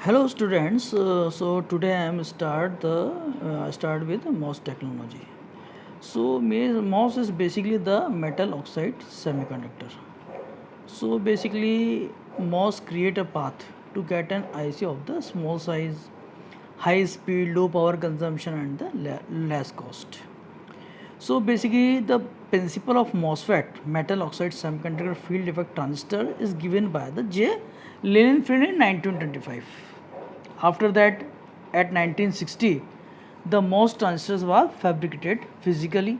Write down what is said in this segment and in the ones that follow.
Hello students. So today I am start with MOS technology. So MOS is basically the metal oxide semiconductor. So basically MOS create a path to get an IC of the small size, high speed, low power consumption and the less cost. So basically the principle of MOSFET, metal oxide semiconductor field effect transistor, is given by the J. Lilienfeld in 1925. After that, at 1960, the MOS transistors were fabricated physically.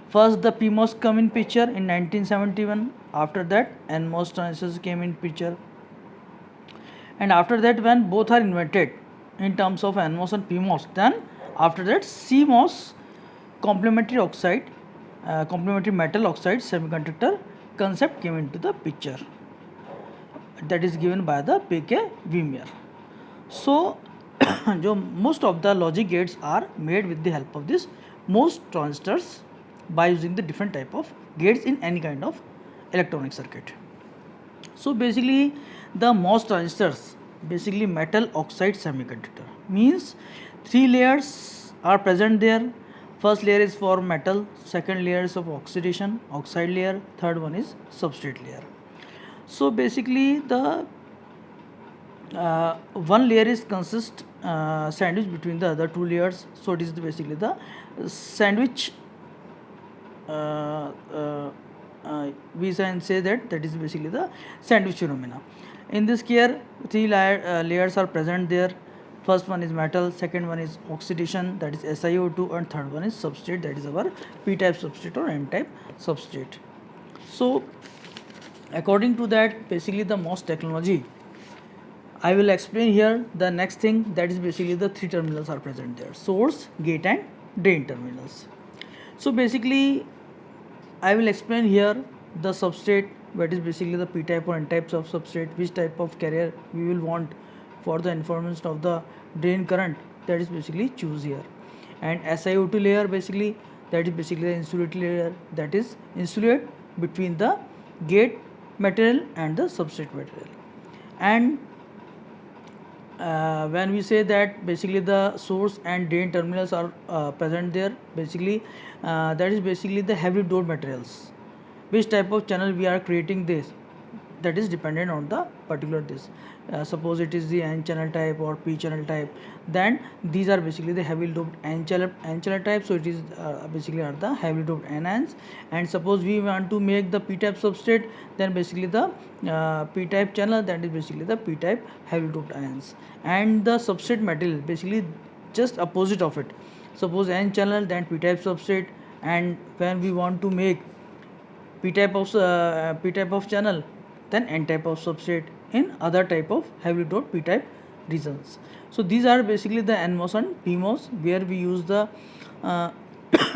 First, the PMOS come in picture in 1971. After that, NMOS transistors came in picture. And after that, when both are invented in terms of NMOS and PMOS, then after that, CMOS, complementary oxide, complementary metal oxide semiconductor concept came into the picture. That is given by the P.K. Wimmer. So, जो most of the logic gates are made with the help of this MOS transistors by using the different type of gates in any kind of electronic circuit. So basically the MOS transistors, basically metal oxide semiconductor, means three layers are present there. First layer is for metal, second layer is of oxidation, oxide layer, third one is substrate layer. So basically the one layer is consist sandwich between the other two layers, so it is basically the sandwich. We can say that is basically the sandwich phenomena. In this case, three layers are present there. First one is metal, second one is oxidation, that is SiO2, and third one is substrate, that is our p-type substrate or n-type substrate. So according to that, basically the MOS technology, I will explain here the next thing, that is basically the three terminals are present there: source, gate and drain terminals. So basically I will explain here the substrate, what is basically the p-type or n-types of substrate, which type of carrier we will want for the information of the drain current, that is basically choose here. And SiO2 layer, basically that is basically the insulate layer, that is insulate between the gate material and the substrate material. And when we say that basically the source and drain terminals are present there, basically that is basically the heavy load materials, which type of channel we are creating this, that is dependent on the particular this. Suppose it is the N channel type or P channel type, then these are basically the heavy load N channel type, so it is basically are the heavy load NNs. And suppose we want to make the P type substrate, then basically the P type channel, that is basically the P type heavy load ions. And the substrate material, basically just opposite of it. Suppose N channel, then P type substrate. And when we want to make P type of channel, then N type of substrate in other type of heavy load P type regions. So these are basically the NMOS and PMOS, where we use the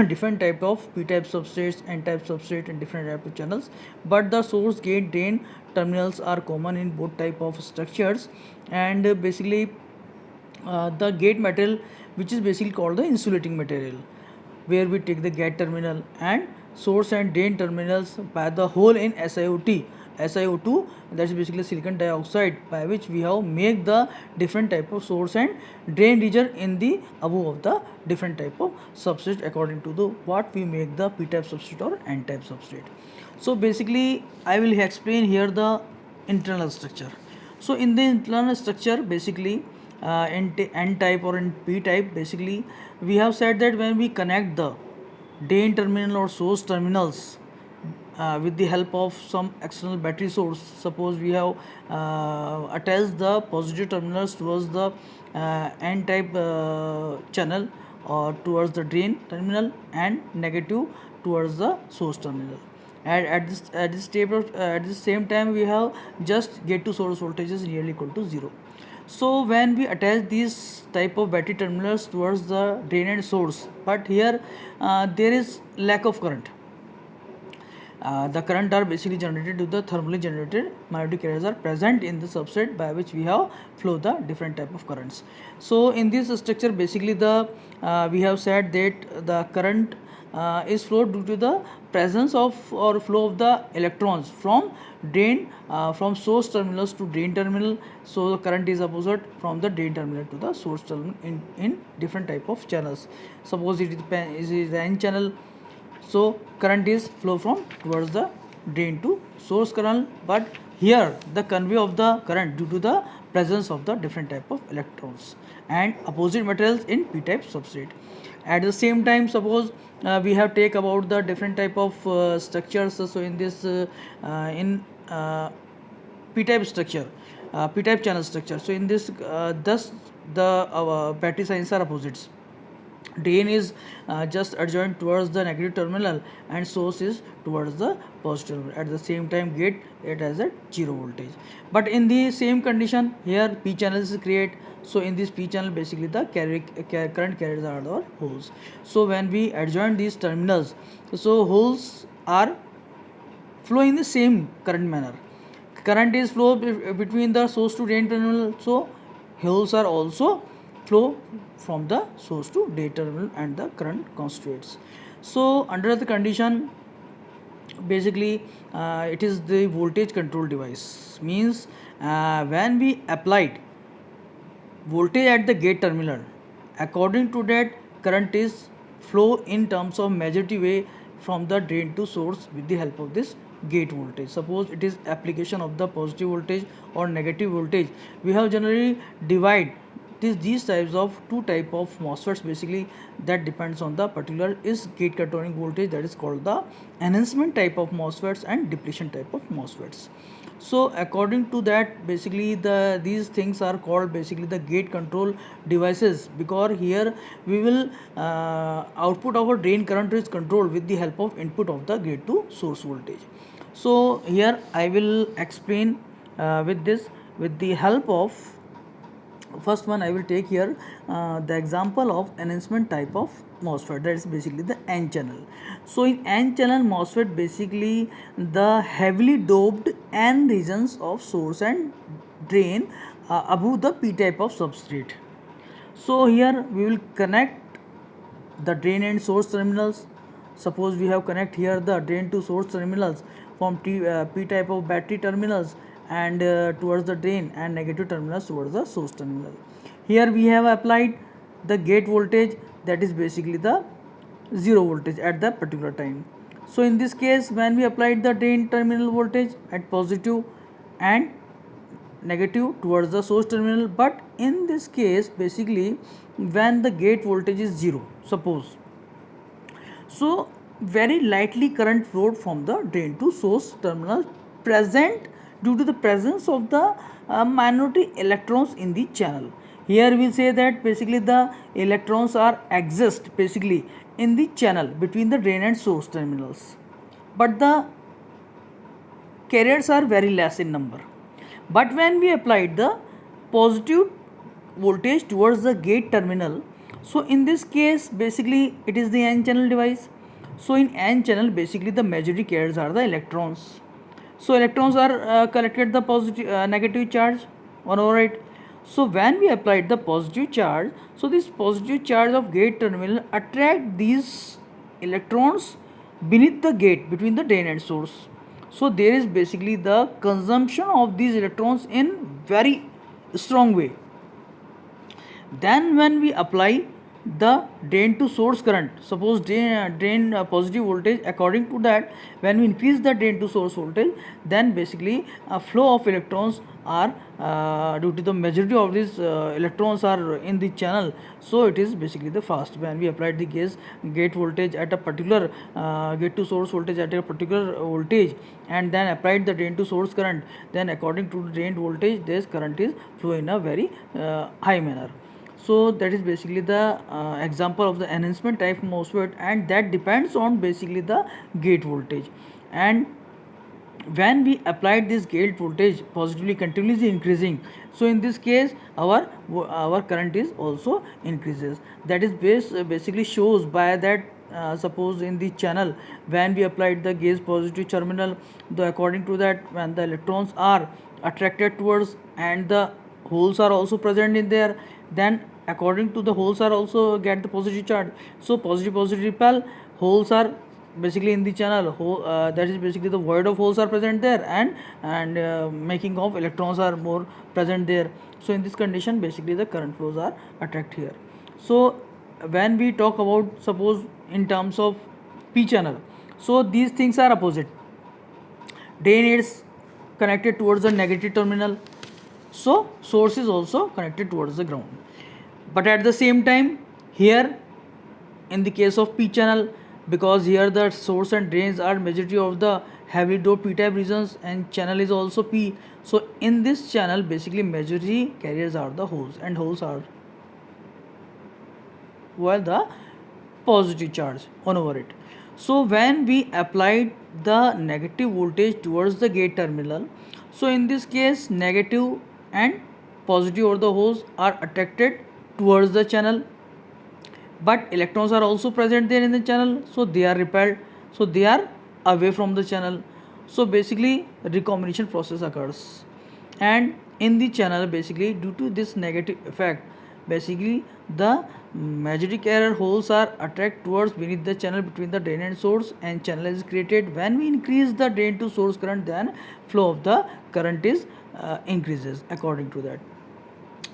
different type of P type substrates, N type substrate, and different type of channels. But the source, gate, drain terminals are common in both type of structures. And basically the gate material, which is basically called the insulating material, where we take the gate terminal, and source and drain terminals by the hole in SiO2, that is basically silicon dioxide, by which we have make the different type of source and drain region in the above of the different type of substrate, according to the what we make the p-type substrate or n-type substrate. So basically I will explain here the internal structure. So in the internal structure, basically in n-type or in p-type, basically we have said that when we connect the drain terminal or source terminals with the help of some external battery source, suppose we have attached the positive terminals towards the n-type channel or towards the drain terminal, and negative towards the source terminal. And at this same time, we have just gate to source voltages nearly equal to 0. So when we attach these type of battery terminals towards the drain and source, but here there is lack of current. The current are basically generated to the thermally generated magnetic carriers are present in the substrate, by which we have flow the different type of currents. So in this structure, basically the we have said that the current is flow due to the presence of or flow of the electrons from drain from source terminals to drain terminal. So the current is opposite from the drain terminal to the source terminal in different type of channels. Suppose it is the N channel, so current is flow from towards the drain to source current, but here the convey of the current due to the presence of the different type of electrons and opposite materials in p-type substrate. At the same time, suppose we have take about the different type of structures. So in this in p-type structure, p-type channel structure, so in this thus the battery signs are opposites. Drain is just adjoined towards the negative terminal and source is towards the positive terminal. At the same time, gate it has a 0 voltage. But in the same condition, here p channels is create. So in this p channel, basically the current carriers are the holes. So when we adjoin these terminals, so holes are flow in the same current manner. Current is flow between the source to drain terminal, so holes are also flow from the source to drain terminal and the current constitutes. So under the condition, basically it is the voltage control device, means when we applied voltage at the gate terminal, according to that current is flow in terms of majority way from the drain to source with the help of this gate voltage. Suppose it is application of the positive voltage or negative voltage, we have generally divide these types of two type of MOSFETs, basically that depends on the particular is gate controlling voltage, that is called the enhancement type of MOSFETs and depletion type of MOSFETs. So according to that, basically these things are called basically the gate control devices, because here we will output of our drain current is controlled with the help of input of the gate to source voltage. So here I will explain with this with the help of first one. I will take here the example of enhancement type of MOSFET, that is basically the N channel. So in N channel MOSFET, basically the heavily doped N regions of source and drain above the P type of substrate. So here we will connect the drain and source terminals. Suppose we have connect here the drain to source terminals from P type of battery terminals and towards the drain, and negative terminals towards the source terminal. Here we have applied the gate voltage, that is basically the 0 voltage at the particular time. So in this case, when we applied the drain terminal voltage at positive and negative towards the source terminal, but in this case basically when the gate voltage is 0, suppose, so very lightly current flowed from the drain to source terminal present due to the presence of the minority electrons in the channel. Here we say that basically the electrons are exist basically in the channel between the drain and source terminals, but the carriers are very less in number. But when we applied the positive voltage towards the gate terminal, so in this case basically it is the N channel device. So in N channel basically the majority carriers are the electrons. So electrons are collected the positive negative charge on our right. So when we applied the positive charge, so this positive charge of gate terminal attract these electrons beneath the gate between the drain and source. So there is basically the consumption of these electrons in very strong way. Then when we apply the drain to source current, suppose drain positive voltage, according to that when we increase the drain to source voltage, then basically a flow of electrons are due to the majority of these electrons are in the channel, so it is basically the fast. When we applied the gate voltage at a particular gate to source voltage at a particular voltage, and then applied the drain to source current, then according to the drain voltage this current is flow in a very high manner. So that is basically the example of the enhancement type MOSFET, and that depends on basically the gate voltage. And when we applied this gate voltage positively continuously increasing, so in this case our current is also increases. That is basically shows by that suppose in the channel when we applied the gauge positive terminal, the according to that when the electrons are attracted towards and the holes are also present in there, then according to the holes are also get the positive charge. So positive repel, holes are basically in the channel, that is basically the void of holes are present there, and making of electrons are more present there. So in this condition basically the current flows are attract here. So when we talk about, suppose in terms of p channel, so these things are opposite. Drain is connected towards the negative terminal, so source is also connected towards the ground. But at the same time, here in the case of p channel, because here the source and drains are majority of the heavily doped p type regions and channel is also p, so in this channel basically majority carriers are the holes, and holes are while the positive charge on over it. So when we applied the negative voltage towards the gate terminal, so in this case negative and positive or the holes are attracted towards the channel, but electrons are also present there in the channel, so they are repelled, so they are away from the channel. So basically recombination process occurs, and in the channel basically due to this negative effect, basically the magnetic error holes are attracted towards beneath the channel between the drain and source, and channel is created. When we increase the drain to source current, then flow of the current is increases according to that.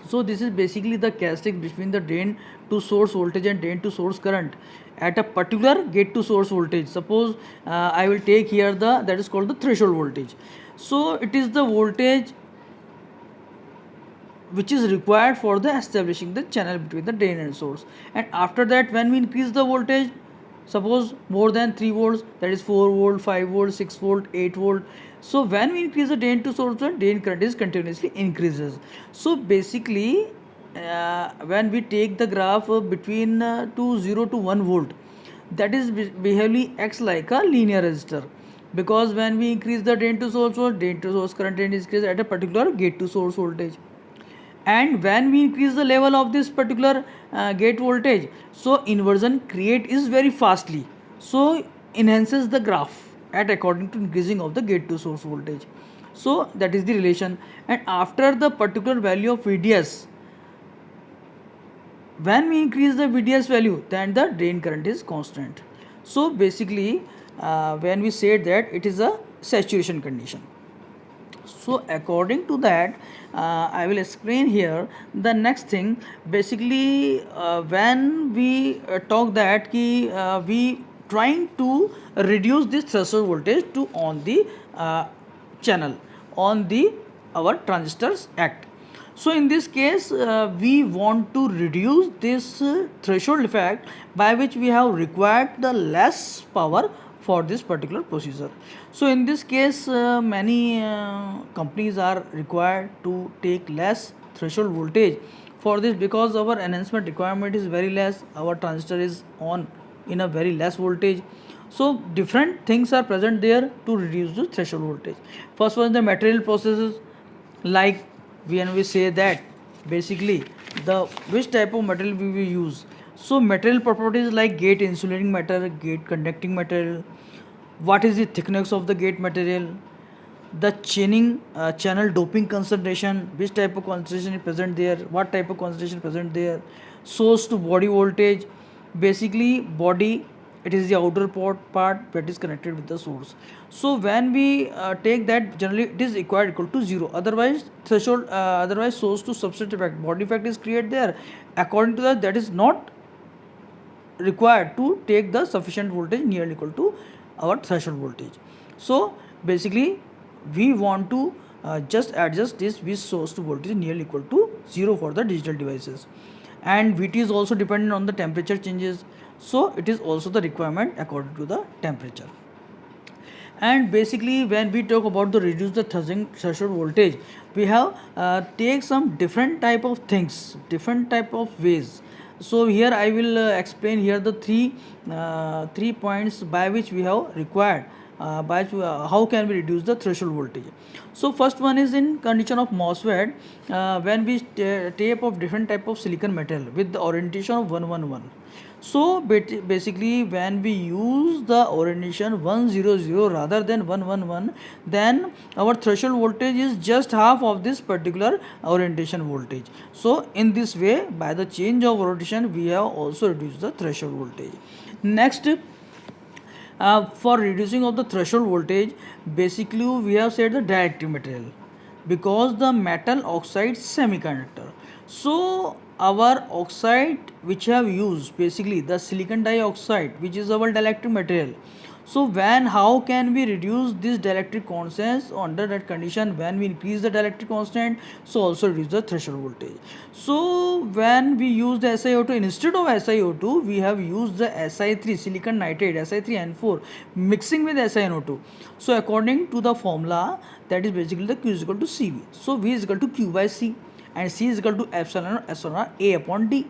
So this is basically the characteristic between the drain to source voltage and drain to source current at a particular gate to source voltage. Suppose I will take here the, that is called the threshold voltage. So it is the voltage which is required for the establishing the channel between the drain and source. And after that, when we increase the voltage, suppose more than 3 volts, that is 4 volt, 5 volt, 6 volt, 8 volt. So when we increase the drain to source, the drain current is continuously increases. So basically when we take the graph between 0 to 1 volt, that is behaviorally acts like a linear resistor, because when we increase the drain to source current is increased at a particular gate to source voltage, and when we increase the level of this particular gate voltage, so inversion create is very fastly, so enhances the graph at according to increasing of the gate to source voltage. So that is the relation. And after the particular value of VDS, when we increase the VDS value, then the drain current is constant. So basically when we said that it is a saturation condition. So according to that, I will explain here the next thing. Basically when we talk that we trying to reduce this threshold voltage to on the channel on the our transistors act. So in this case we want to reduce this threshold effect, by which we have required the less power for this particular procedure. So in this case many companies are required to take less threshold voltage for this, because our enhancement requirement is very less, our transistor is on in a very less voltage. So different things are present there to reduce the threshold voltage. First one, the material processes, like when we say that basically the which type of material we will use. So material properties like gate insulating material, gate conducting material, what is the thickness of the gate material, the chaining channel doping concentration, which type of concentration is present there, what type of concentration is present there, source to body voltage, basically body, it is the outer part that is connected with the source. So when we take that, generally it is required equal to 0, otherwise threshold otherwise source to substrate effect, body effect is created there. According to that, that is not required to take the sufficient voltage nearly equal to our threshold voltage. So basically we want to just adjust this V source to voltage nearly equal to 0 for the digital devices, and Vt is also dependent on the temperature changes, so it is also the requirement according to the temperature. And basically when we talk about the reduce the threshold voltage, we have take some different type of things, different type of ways. So here I will explain here the three points by which we have required how can we reduce the threshold voltage. So first one is in condition of MOSFET, when we tape of different type of silicon metal with the orientation of 111. So basically, when we use the orientation 100 rather than 111, then our threshold voltage is just half of this particular orientation voltage. So in this way, by the change of orientation, we have also reduced the threshold voltage. Next, for reducing of the threshold voltage, basically we have said the dielectric material, because the metal oxide semiconductor. So our oxide which have used, basically the silicon dioxide, which is our dielectric material. So when, how can we reduce this dielectric constant under that condition? When we increase the dielectric constant, so also reduce the threshold voltage. So when we use the SiO2, instead of SiO2 we have used the Si3 silicon nitrate, Si3N4 mixing with SiNO2. So according to the formula, that is basically the Q is equal to Cv. So V is equal to Q by C and C is equal to epsilon A upon D.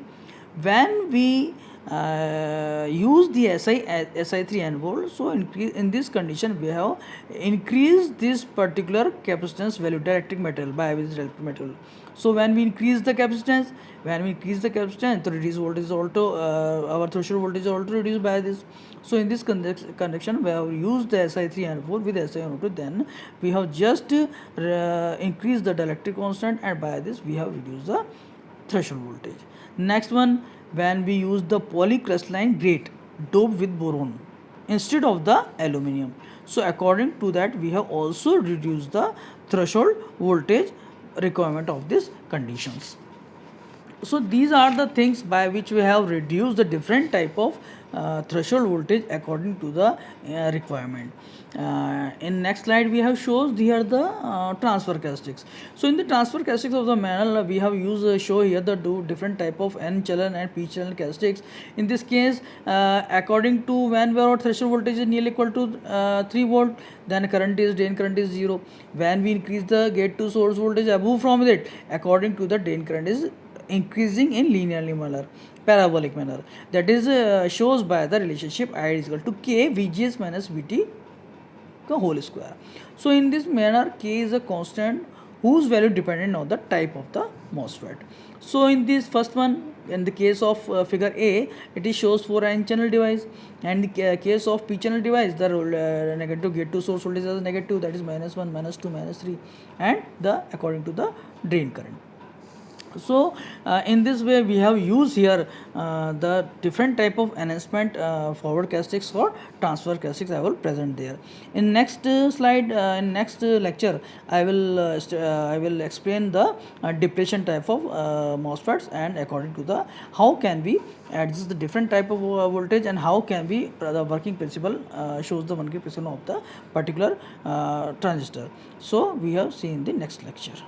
When we use the Si3N4, so in this condition we have increased this particular capacitance value, dielectric material, by average dielectric material. So when we increase the capacitance, the reduced voltage is also our threshold voltage is also reduced by this. So in this connection, we have used the Si3N4 with SiNO2, then we have just increased the dielectric constant, and by this we have reduced the threshold voltage. Next one, when we use the polycrystalline grate doped with boron instead of the aluminium. So according to that, we have also reduced the threshold voltage requirement of these conditions. So these are the things by which we have reduced the different type of threshold voltage according to the requirement. In next slide we have shows here the transfer characteristics. So in the transfer characteristics of the mantle, we have used show here the two different type of n channel and p channel characteristics. In this case, according to when our threshold voltage is nearly equal to 3 volt, then drain current is 0. When we increase the gate to source voltage above from it, according to the drain current is increasing in linearly manner, parabolic manner. That is shows by the relationship I is equal to K VGS minus VT whole square. So in this manner, K is a constant whose value dependent on the type of the MOSFET. So in this first one, in the case of figure A, it is shows for n channel device, and in the case of p channel device, the negative gate to source voltage is negative, that is -1, -2, -3, and the according to the drain current. So in this way we have used here the different type of enhancement forward characteristics for transfer characteristics I will present there. In next slide, in next lecture, I will explain the depletion type of MOSFETs, and according to the how can we adjust the different type of voltage, and how can we the working principle shows the working principle of the particular transistor. So we have seen in the next lecture.